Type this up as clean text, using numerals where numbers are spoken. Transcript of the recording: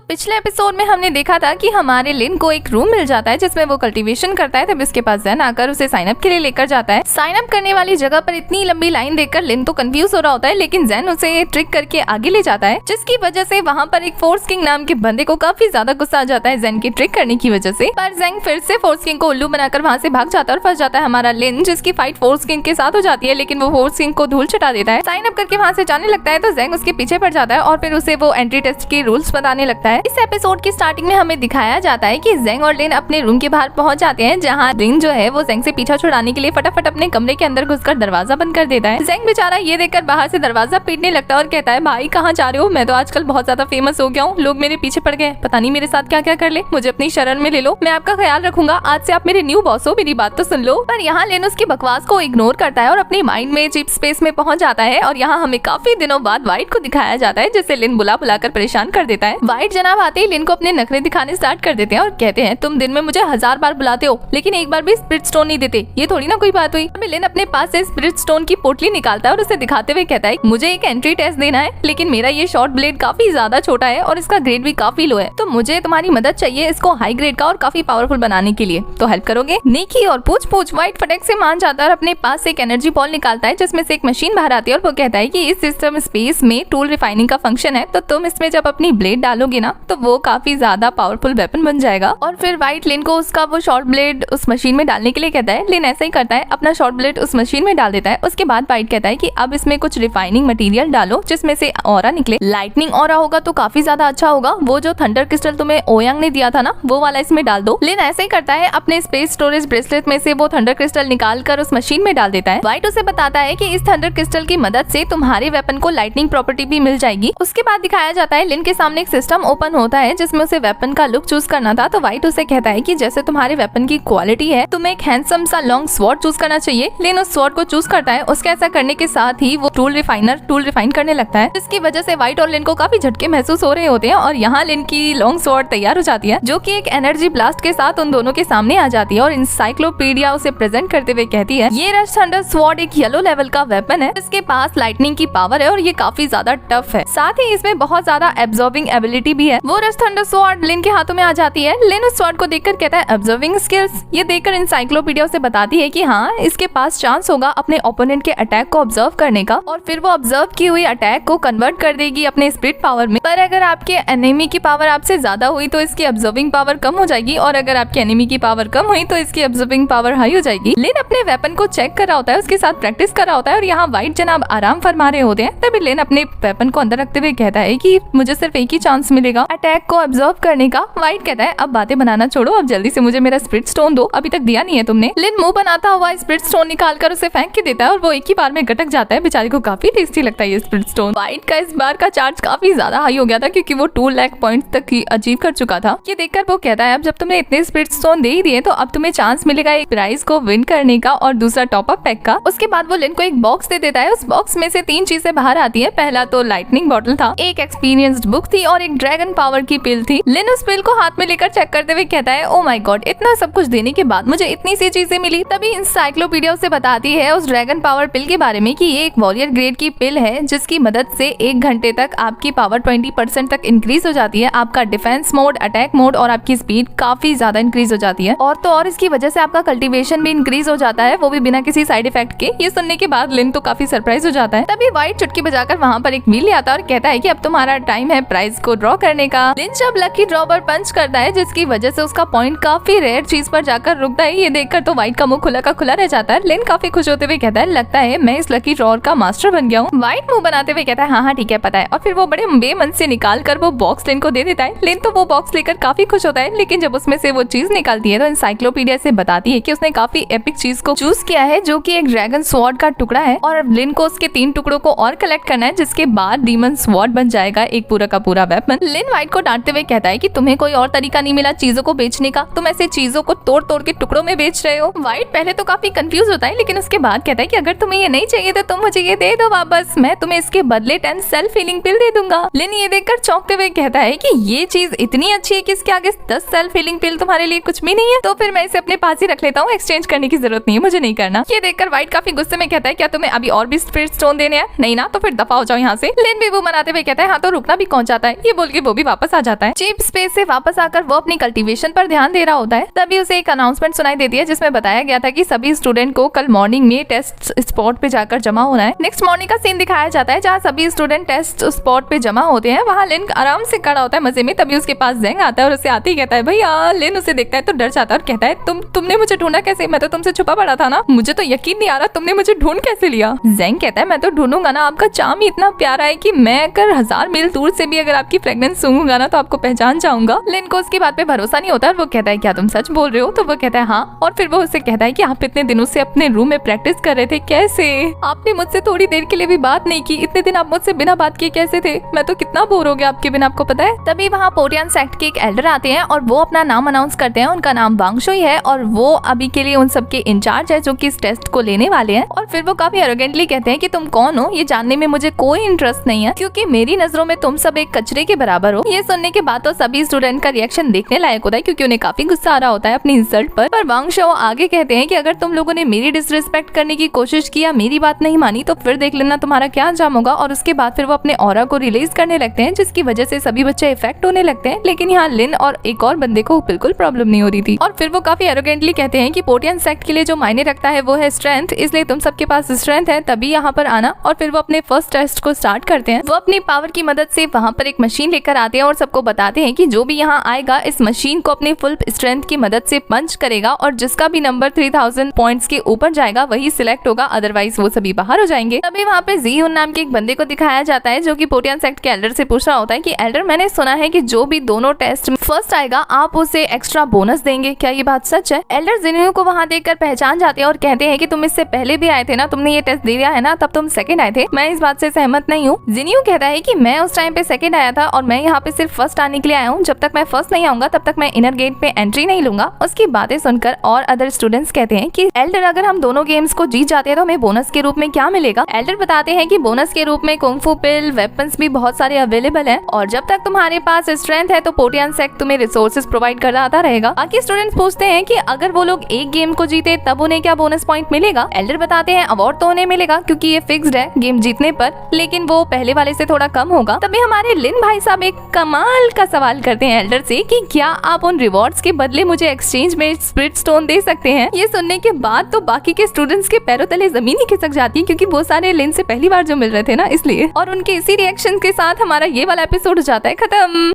पिछले एपिसोड में हमने देखा था कि हमारे लिन को एक रूम मिल जाता है जिसमें वो कल्टीवेशन करता है। तब इसके पास ज़ेन आकर उसे साइन अप के लिए लेकर जाता है। साइन अप करने वाली जगह पर इतनी लंबी लाइन देखकर लिन तो कंफ्यूज हो रहा होता है, लेकिन ज़ेन उसे ट्रिक करके आगे ले जाता है, जिसकी वजह से वहाँ पर एक फोर्स किंग नाम के बंदे को काफी ज्यादा गुस्सा आ जाता है ज़ेन की ट्रिक करने की वजह से। पर ज़ेन फिर से फोर्स किंग को उल्लू बनाकर वहाँ से भाग जाता है और फंस जाता है हमारा लिन, जिसकी फाइट फोर्स किंग के साथ हो जाती है, लेकिन वो फोर्स किंग को धूल चटा देता है। साइन अप करके वहाँ से जाने लगता है तो ज़ेन उसके पीछे पड़ जाता है और फिर उसे वो एंट्री टेस्ट के रूल्स बताने लगता है। इस एपिसोड की स्टार्टिंग में हमें दिखाया जाता है कि ज़ेन और लिन अपने रूम के बाहर पहुंच जाते हैं, जहाँ लिन जो है वो ज़ेन से पीछा छुड़ाने के लिए फटाफट अपने कमरे के अंदर घुसकर दरवाजा बंद कर देता है। ज़ेन बेचारा ये देखकर बाहर से दरवाजा पीटने लगता है और कहता है, भाई कहाँ जा रहे हो? मैं तो आजकल बहुत ज्यादा फेमस हो गया हूँ, लोग मेरे पीछे पड़ गए, पता नहीं मेरे साथ क्या क्या कर ले, मुझे अपनी शरण में ले लो, मैं आपका ख्याल रखूंगा, आज से आप मेरे न्यू बॉस हो, मेरी बात तो सुन लो। पर यहाँ लिन उसकी बकवास को इग्नोर करता है और अपनी माइंड में चीप स्पेस में पहुंच जाता है। और यहाँ हमें काफी दिनों बाद व्हाइट को दिखाया जाता है, जिसे लिन बुला बुलाकर परेशान कर देता है। व्हाइट जनाब आते ही लिन को अपने नखरे दिखाने स्टार्ट कर देते हैं और कहते हैं, तुम दिन में मुझे 1000 बार बुलाते हो लेकिन एक बार भी स्पिरिट स्टोन नहीं देते, ये थोड़ी ना कोई बात हुई। अभी लिन अपने पास से स्पिरिट स्टोन की पोटली निकालता है और उसे दिखाते हुए कहता है, मुझे एक एंट्री टेस्ट देना है, लेकिन मेरा ये शॉर्ट ब्लेड काफी ज्यादा छोटा है और इसका ग्रेड भी काफी लो है, तो मुझे तुम्हारी मदद चाहिए इसको हाई ग्रेड का और काफी पावरफुल बनाने के लिए, तो हेल्प करोगे? नेकी और पूछ पूछ व्हाइट फटक से मान जाता है और अपने पास से एक एनर्जी बॉल निकालता है, जिसमें से एक मशीन बाहर आती है और वो कहता है कि इस सिस्टम स्पेस में टूल रिफाइनिंग का फंक्शन है, तो तुम इसमें जब अपनी ब्लेड डालोगे ना तो वो काफी ज्यादा पावरफुल वेपन बन जाएगा। और फिर व्हाइट लिन को उसका वो शॉर्ट ब्लेड उस मशीन में डालने के लिए कहता है। लिन ऐसा ही करता है, अपना शॉर्ट ब्लेड उस मशीन में डाल देता है। उसके बाद व्हाइट कहता है कि अब इसमें कुछ रिफाइनिंग मटेरियल डालो जिसमें से ऑरा निकले, लाइटनिंग ऑरा होगा तो काफी ज्यादा अच्छा होगा, वो जो थंडर क्रिस्टल तुम्हें ओयांग ने दिया था ना वो वाला इसमें डाल दो। लिन ऐसे ही करता है, अपने स्पेस स्टोरेज ब्रेसलेट में से वो थंडर क्रिस्टल निकाल कर उस मशीन में डाल देता है। व्हाइट उसे बताता है कि इस थंडर क्रिस्टल की मदद से तुम्हारे वेपन को लाइटनिंग प्रॉपर्टी भी मिल जाएगी। उसके बाद दिखाया जाता है लिन के सामने एक सिस्टम ओपन होता है जिसमें उसे वेपन का लुक चूज करना था, तो व्हाइट उसे कहता है कि जैसे तुम्हारे वेपन की क्वालिटी है तुम्हें एक हैंडसम सा लॉन्ग स्वॉर्ड चूज करना चाहिए। लिन उस स्वॉर्ड को चूज करता है। उसके ऐसा करने के साथ ही वो टूल रिफाइन करने लगता है, जिसकी वजह से व्हाइट और लिन को काफी झटके महसूस हो रहे होते हैं। और यहाँ लिन की लॉन्ग स्वॉर्ड तैयार हो जाती है, जो कि एक एनर्जी ब्लास्ट के साथ उन दोनों के सामने आ जाती है। और इंसाइक्लोपीडिया उसे प्रेजेंट करते हुए कहती है, ये रश थंडर स्वॉर्ड एक येलो लेवल का वेपन है, इसके पास लाइटनिंग की पावर है और ये काफी ज्यादा टफ है, साथ ही इसमें बहुत ज्यादा एब्जॉर्बिंग एबिलिटी भी है। वो रश थंडर स्वॉर्ड लिन के हाथों में आ जाती है। लिन उस स्वॉर्ड को देखकर कहता है, ऑब्जर्विंग स्किल्स। ये देखकर इंसाइक्लोपीडिया उसे बताती है कि हाँ, इसके पास चांस होगा अपने ओपोनेंट के अटैक को ऑब्जर्व करने का और फिर वो ऑब्जर्व की हुई अटैक को कन्वर्ट कर देगी अपने स्पिरिट पावर में। पर अगर आपके एनिमी की पावर आपसे ज्यादा हुई तो इसकी ऑब्जर्विंग पावर कम हो जाएगी, और अगर आपके एनिमी की पावर कम हुई तो इसकी ऑब्जर्विंग पावर हाई हो जाएगी। लिन अपने वेपन को चेक कर रहा होता है, उसके साथ प्रैक्टिस कर रहा होता है और यहाँ व्हाइट जनाब आराम फरमा रहे होते हैं। तभी लिन अपने वेपन को अंदर रखते हुए कहता है कि मुझे सिर्फ एक ही चांस मिलेगा अटैक को ऑब्जर्व करने का। व्हाइट कहता है, अब बातें बनाना छोड़ो, अब जल्दी से मुझे मेरा स्पिरिट स्टोन दो, अभी तक दिया नहीं है तुमने। लिन मुंह बनाता हुआ स्पिरिट स्टोन निकालकर उसे फेंक के देता है और वो एक ही बार में गटक जाता है। बेचारी को काफी टेस्टी लगता है ये स्पिरिट स्टोन। व्हाइट का इस बार का चार्ज काफी ज्यादा हाई हो गया था, क्योंकि वो 2 लाख पॉइंट तक ही अचीव कर चुका था। ये देखकर वो कहता है, अब जब तुमने इतने स्पिरिट स्टोन दे ही दिए तो अब तुम्हें चांस मिलेगा एक प्राइज को विन करने का और दूसरा टॉप अप पैक का। उसके बाद वो लिन को एक बॉक्स दे देता है। उस बॉक्स में से 3 चीजें बाहर आती है। पहला तो लाइटनिंग बॉटल था, एक एक्सपीरियंस्ड बुक थी और एक ड्रैगन पावर की पिल थी। लिन उस पिल को हाथ में लेकर चेक करते हुए कहता है, ओ माय गॉड, इतना सब कुछ देने के बाद मुझे इतनी सी चीजें मिली। तभी इंसाइक्लोपीडिया उसे बताती है उस ड्रैगन पावर पिल के बारे में कि ये एक वॉरियर ग्रेड की पिल है, जिसकी मदद से 1 घंटे तक आपकी पावर 20% तक इंक्रीज हो जाती है, आपका डिफेंस मोड, अटैक मोड और आपकी स्पीड काफी ज्यादा इंक्रीज हो जाती है। और तो और इसकी वजह से आपका कल्टीवेशन भी इंक्रीज हो जाता है, वो भी बिना किसी साइड इफेक्ट के। ये सुनने के बाद लिन तो काफी सरप्राइज हो जाता है। तभी व्हाइट चुटकी बजाकर वहाँ पर एक व्हील ले आता है और कहता है कि अब तुम्हारा टाइम है प्राइज को ड्रॉ करने का। लिन जब लकी ड्रॉ पर पंच करता है, जिसकी वजह से उसका पॉइंट काफी रेयर चीज पर जाकर रुकता है। ये देखकर तो व्हाइट का मुंह खुला का खुला रह जाता है। लिन काफी खुश होते हुए कहता है, लगता है मैं इस लकी ड्रॉ का मास्टर बन गया हूँ। व्हाइट मुंह बनाते हुए कहता है, हाँ हाँ ठीक है पता है। और फिर वो बड़े बेमन से निकाल कर वो बॉक्स लिन को दे देता है। लिन तो वो बॉक्स लेकर काफी खुश होता है, लेकिन जब उसमें से वो चीज निकालती है तो इंसाइक्लोपीडिया से बताती है कि उसने काफी एपिक चीज को चूज किया है, जो कि एक ड्रैगन स्वॉर्ड का टुकड़ा है। और लिन को उसके 3 टुकड़ों को और कलेक्ट करना है, जिसके बाद डीमन स्वॉर्ड बन जाएगा एक पूरा का पूरा वेपन। लिन व्हाइट को डांटते हुए कहता है कि तुम्हें कोई और तरीका नहीं मिला चीजों को बेचने का, तुम ऐसे चीजों को तोड़ तोड़ के टुकड़ों में बेच रहे हो। व्हाइट पहले तो काफी कंफ्यूज होता है, लेकिन उसके बाद कहता है कि अगर तुम्हें ये नहीं चाहिए तो तुम मुझे ये दे दो वापस, मैं तुम्हें इसके बदले 10 सेल्फ हीलिंग पिल दे दूंगा। लिन ये देखकर चौंकते हुए कहता है कि ये चीज इतनी अच्छी है कि इसके आगे 10 सेल्फ हीलिंग पिल तुम्हारे लिए कुछ भी नहीं है, तो फिर मैं इसे अपने पास ही रख लेता हूँ, एक्सचेंज करने की जरूरत नहीं है, मुझे नहीं करना। ये देखकर व्हाइट काफी गुस्से में कहता है, क्या तुम्हें अभी और भी स्पिरिट स्टोन देने हैं? नहीं ना, तो फिर दफा हो जाओ यहाँ से। लिन भी वो मनाते हुए कहता है, हाँ तो रुकना भी कौन चाहता है। ये बोल के वो भी वापस आ जाता है। चीप स्पेस से वापस आकर वो अपनी कल्टीवेशन पर ध्यान दे रहा होता है। तभी उसे एक अनाउंसमेंट सुनाई देती है जिसमें बताया गया था कि सभी स्टूडेंट को कल मॉर्निंग में टेस्ट स्पॉट पे जाकर जमा होना है। नेक्स्ट मॉर्निंग का सीन दिखाया जाता है जहाँ सभी स्टूडेंट टेस्ट स्पॉट पे जमा होते हैं। वहाँ लिन आराम से खड़ा होता है मजे में। तभी उसके पास ज़ेंग आता है और उसे आते ही कहता है भैया। लिन उसे देखता है तो डर जाता है और कहता है तुमने मुझे ढूंढा कैसे? मैं तो तुमसे छुपा पड़ा था ना, मुझे तो यकीन नहीं आ रहा तुमने मुझे ढूंढ कैसे लिया। ज़ेंग कहता है मैं तो ढूंढूंगा ना, आपका चार्म ही इतना प्यारा है कि मैं अगर 1000 मील दूर से भी अगर आपकी फ्रेग्रेंस सूंघूंगा ना तो आपको पहचान जाऊंगा। लिन को उसकी बात पे भरोसा नहीं होता और वो कहता है क्या तुम सच बोल रहे हो? तो वो कहता है हाँ। और फिर वो उससे कहता है कि आप इतने दिनों से अपने रूम में प्रैक्टिस कर रहे थे, कैसे? आपने मुझसे थोड़ी देर के लिए भी बात नहीं की, इतने दिन आप मुझसे बिना बात किए कैसे थे? मैं तो कितना बोर हो गया आपके बिना, आपको पता है। तभी वहाँ पोटियन सेक्ट के एक एल्डर आते हैं और वो अपना नाम अनाउंस करते हैं। उनका नाम वांगशुई है और वो अभी के लिए उन सबके इंचार्ज है जो कि इस टेस्ट को लेने वाले हैं। और फिर वो काफी एरोगेंटली कहते हैं कि तुम कौन हो ये जानने में मुझे कोई इंटरेस्ट नहीं है, क्योंकि मेरी नजरों में तुम सब एक कचरे के बराबर हो। ये सुनने के बाद तो सभी स्टूडेंट का रिएक्शन देखने लायक होता है क्योंकि उन्हें काफी गुस्सा आ रहा होता है अपनी इंसल्ट पर वांगशो आगे कहते हैं कि अगर तुम लोगों ने मेरी डिसरिस्पेक्ट करने की कोशिश की या मेरी बात नहीं मानी तो फिर देख लेना तुम्हारा क्या अंजाम होगा। और उसके बाद फिर वो अपने ऑरा को रिलीज करने लगते हैं जिसकी वजह से सभी बच्चे इफेक्ट होने लगते हैं। लेकिन यहाँ लिन और एक और बंदे को बिल्कुल प्रॉब्लम नहीं हो रही थी। और फिर वो काफी एरोगेंटली कहते हैं कि पोटियन सेक्ट के लिए जो मायने रखता है वो है स्ट्रेंथ, इसलिए तुम सबके पास स्ट्रेंथ है तभी यहाँ पर आना। और फिर वो अपने फर्स्ट टेस्ट को स्टार्ट करते हैं। वो अपनी पावर की मदद से वहाँ पर एक मशीन लेकर आते हैं और सबको बताते हैं कि जो भी यहाँ आएगा इस मशीन को अपनी फुल स्ट्रेंथ की मदद से पंच करेगा और जिसका भी नंबर 3000 पॉइंट्स के ऊपर जाएगा वही सिलेक्ट होगा, अदरवाइज वो सभी बाहर हो जाएंगे। तभी वहाँ पे जी हुन नाम के एक बंदे को दिखाया जाता है जो कि पोटियन सेक्ट के एल्डर से पूछ रहा होता है कि एल्डर मैंने सुना है कि जो भी दोनों टेस्ट में फर्स्ट आएगा आप उसे एक्स्ट्रा बोनस देंगे, क्या ये बात सच है? एल्डर जिन्यू को वहाँ देखकर पहचान जाते हैं और कहते हैं कि तुम इससे पहले भी आए थे ना, तुमने ये टेस्ट दे दिया है ना, तब तुम सेकंड आए थे। मैं इस बात से सहमत नहीं हूँ। जिन्यू कहता है कि मैं उस टाइम पे सेकंड आया था और मैं यहाँ पे सिर्फ फर्स्ट आने के लिए आया हूँ। जब तक मैं फर्स्ट नहीं आऊंगा तब तक मैं इनर गेट पे एंट्री नहीं लूंगा। उसकी बातें सुनकर और अदर स्टूडेंट्स कहते हैं कि एल्डर अगर हम दोनों गेम्स को जीत जाते हैं तो हमें बोनस के रूप में क्या मिलेगा? एल्डर बताते हैं कि बोनस के रूप में कुंग-फू पिल, वेपन्स भी बहुत सारे अवेलेबल हैं और जब तक तुम्हारे पास स्ट्रेंथ है तो पोटियन सेक्ट तुम्हें रिसोर्सेज प्रोवाइड करता रहेगा। बाकी स्टूडेंट्स पूछते हैं कि अगर वो लोग एक गेम को जीते तब उन्हें क्या बोनस पॉइंट मिलेगा? एल्डर बताते हैं अवार्ड तो उन्हें मिलेगा क्योंकि ये फिक्स्ड है गेम जीतने पर, लेकिन वो पहले वाले से थोड़ा कम होगा। तभी हमारे लिन भाई साहब एक कमाल का सवाल करते हैं एल्डर से कि क्या आप उन रिवॉर्ड्स के बदले मुझे एक्सचेंज में स्पिरिट स्टोन दे सकते हैं? ये सुनने के बाद तो बाकी के स्टूडेंट्स के पैरों तले जमीन ही खिसक जाती है क्योंकि वो सारे लिन से पहली बार जो मिल रहे थे ना, इसलिए। और उनके इसी रिएक्शन के साथ हमारा ये वाला एपिसोड हो जाता है खत्म।